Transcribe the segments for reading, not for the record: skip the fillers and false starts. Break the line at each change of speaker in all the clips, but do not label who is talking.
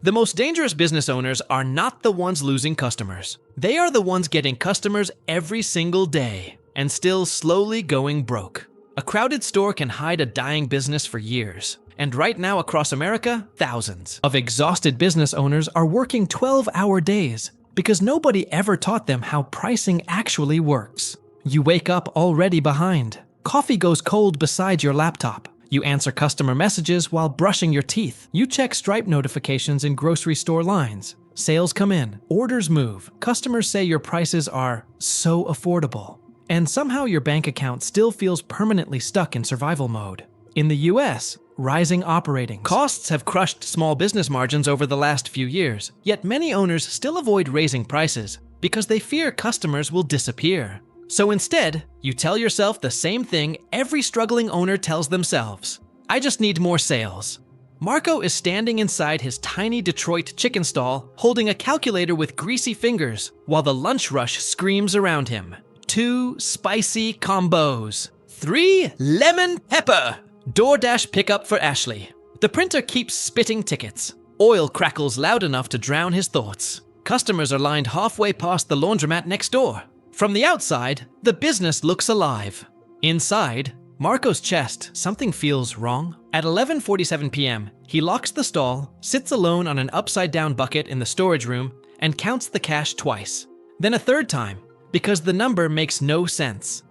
The most dangerous business owners are not the ones losing customers. They are the ones getting customers every single day and still slowly going broke. A crowded store can hide a dying business for years. And right now across America, thousands of exhausted business owners are working 12-hour days because nobody ever taught them how pricing actually works. You wake up already behind. Coffee goes cold beside your laptop. You answer customer messages while brushing your teeth. You check Stripe notifications in grocery store lines. Sales come in, orders move, customers say your prices are so affordable. And somehow your bank account still feels permanently stuck in survival mode. In the US, rising operating costs have crushed small business margins over the last few years, yet many owners still avoid raising prices because they fear customers will disappear. So instead, you tell yourself the same thing every struggling owner tells themselves. I just need more sales. Marco is standing inside his tiny Detroit chicken stall, holding a calculator with greasy fingers, while the lunch rush screams around him. 2 spicy combos. 3 lemon pepper. DoorDash pickup for Ashley. The printer keeps spitting tickets. Oil crackles loud enough to drown his thoughts. Customers are lined halfway past the laundromat next door. From the outside, the business looks alive. Inside, Marco's chest, something feels wrong. At 11:47 p.m., he locks the stall, sits alone on an upside-down bucket in the storage room, and counts the cash twice. Then a third time, because the number makes no sense.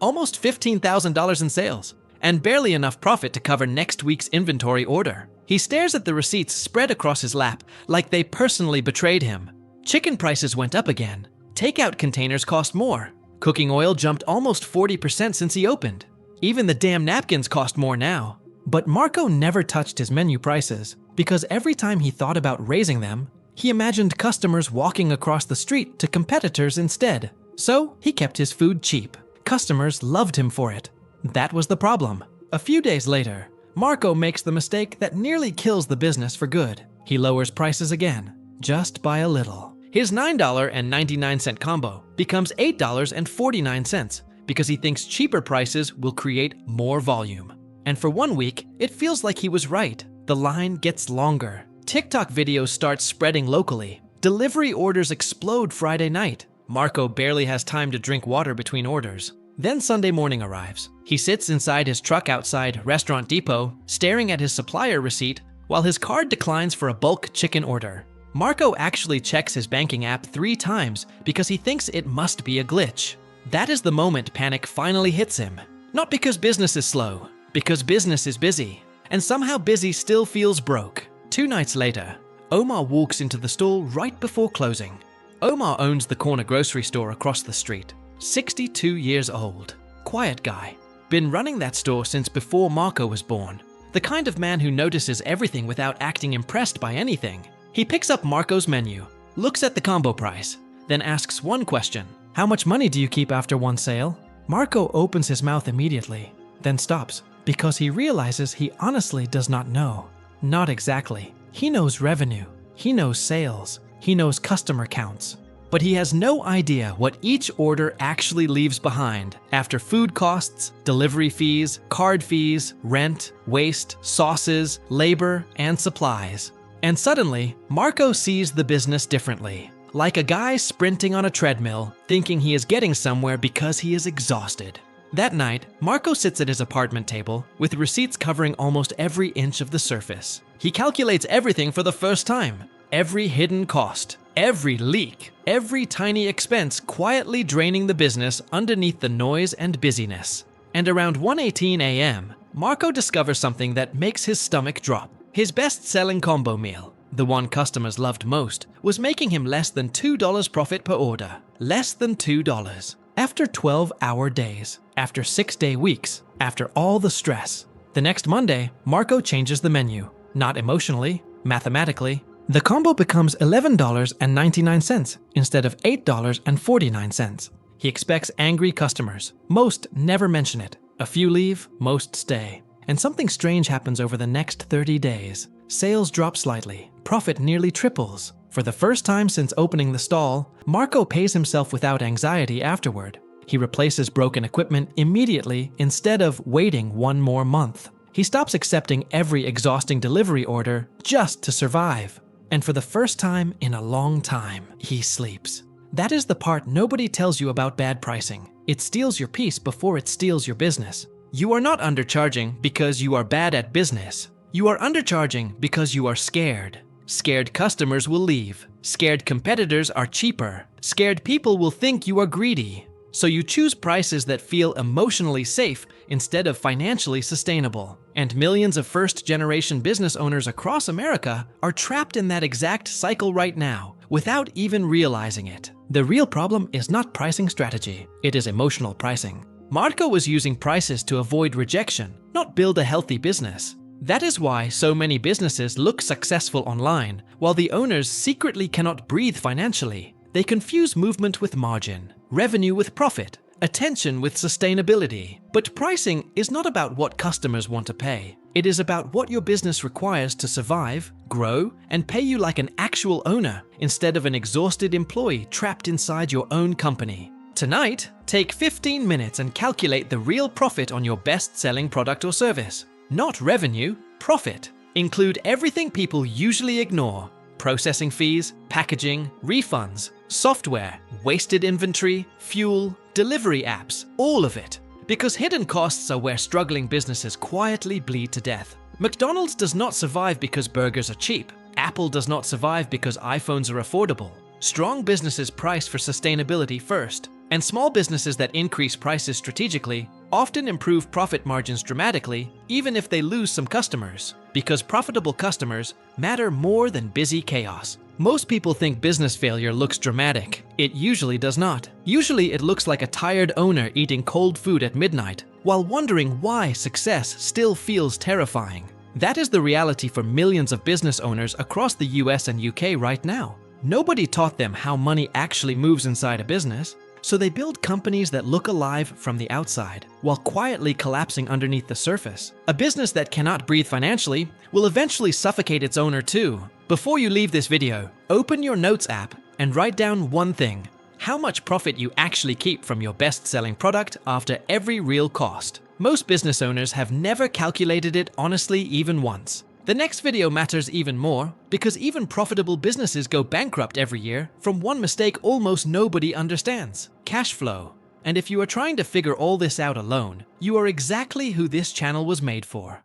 Almost $15,000 in sales, and barely enough profit to cover next week's inventory order. He stares at the receipts spread across his lap like they personally betrayed him. Chicken prices went up again. Takeout containers cost more. Cooking oil jumped almost 40% since he opened. Even the damn napkins cost more now. But Marco never touched his menu prices because every time he thought about raising them, he imagined customers walking across the street to competitors instead. So he kept his food cheap. Customers loved him for it. That was the problem. A few days later, Marco makes the mistake that nearly kills the business for good. He lowers prices again, just by a little. His $9.99 combo becomes $8.49 because he thinks cheaper prices will create more volume. And for 1 week, it feels like he was right. The line gets longer. TikTok videos start spreading locally. Delivery orders explode Friday night. Marco barely has time to drink water between orders. Then Sunday morning arrives. He sits inside his truck outside Restaurant Depot, staring at his supplier receipt while his card declines for a bulk chicken order. Marco actually checks his banking app 3 times because he thinks it must be a glitch. That is the moment panic finally hits him. Not because business is slow, because business is busy. And somehow busy still feels broke. 2 nights later, Omar walks into the stall right before closing. Omar owns the corner grocery store across the street. 62 years old. Quiet guy. Been running that store since before Marco was born. The kind of man who notices everything without acting impressed by anything. He picks up Marco's menu, looks at the combo price, then asks one question. How much money do you keep after one sale? Marco opens his mouth immediately, then stops, because he realizes he honestly does not know. Not exactly. He knows revenue, he knows sales, he knows customer counts, but he has no idea what each order actually leaves behind after food costs, delivery fees, card fees, rent, waste, sauces, labor, and supplies. And suddenly, Marco sees the business differently. Like a guy sprinting on a treadmill, thinking he is getting somewhere because he is exhausted. That night, Marco sits at his apartment table with receipts covering almost every inch of the surface. He calculates everything for the first time. Every hidden cost, every leak, every tiny expense quietly draining the business underneath the noise and busyness. And around 1:18 a.m., Marco discovers something that makes his stomach drop. His best-selling combo meal, the one customers loved most, was making him less than $2 profit per order. Less than $2. After 12-hour days, after 6-day weeks, after all the stress. The next Monday, Marco changes the menu. Not emotionally, mathematically. The combo becomes $11.99 instead of $8.49. He expects angry customers. Most never mention it. A few leave, most stay. And something strange happens over the next 30 days. Sales drop slightly. Profit nearly triples. For the first time since opening the stall, Marco pays himself without anxiety afterward. He replaces broken equipment immediately instead of waiting 1 more month. He stops accepting every exhausting delivery order just to survive. And for the first time in a long time, he sleeps. That is the part nobody tells you about bad pricing. It steals your peace before it steals your business. You are not undercharging because you are bad at business. You are undercharging because you are scared. Scared customers will leave. Scared competitors are cheaper. Scared people will think you are greedy. So you choose prices that feel emotionally safe instead of financially sustainable. And millions of first-generation business owners across America are trapped in that exact cycle right now, without even realizing it. The real problem is not pricing strategy, it is emotional pricing. Marco was using prices to avoid rejection, not build a healthy business. That is why so many businesses look successful online, while the owners secretly cannot breathe financially. They confuse movement with margin, revenue with profit, attention with sustainability. But pricing is not about what customers want to pay. It is about what your business requires to survive, grow, and pay you like an actual owner instead of an exhausted employee trapped inside your own company. Tonight, take 15 minutes and calculate the real profit on your best-selling product or service. Not revenue, profit. Include everything people usually ignore. Processing fees, packaging, refunds, software, wasted inventory, fuel, delivery apps, all of it. Because hidden costs are where struggling businesses quietly bleed to death. McDonald's does not survive because burgers are cheap. Apple does not survive because iPhones are affordable. Strong businesses price for sustainability first, and small businesses that increase prices strategically often improve profit margins dramatically, even if they lose some customers. Because profitable customers matter more than busy chaos. Most people think business failure looks dramatic. It usually does not. Usually it looks like a tired owner eating cold food at midnight, while wondering why success still feels terrifying. That is the reality for millions of business owners across the US and UK right now. Nobody taught them how money actually moves inside a business, so they build companies that look alive from the outside, while quietly collapsing underneath the surface. A business that cannot breathe financially will eventually suffocate its owner too. Before you leave this video, open your Notes app and write down one thing: how much profit you actually keep from your best-selling product after every real cost. Most business owners have never calculated it honestly even once. The next video matters even more because even profitable businesses go bankrupt every year from one mistake almost nobody understands: cash flow. And if you are trying to figure all this out alone, you are exactly who this channel was made for.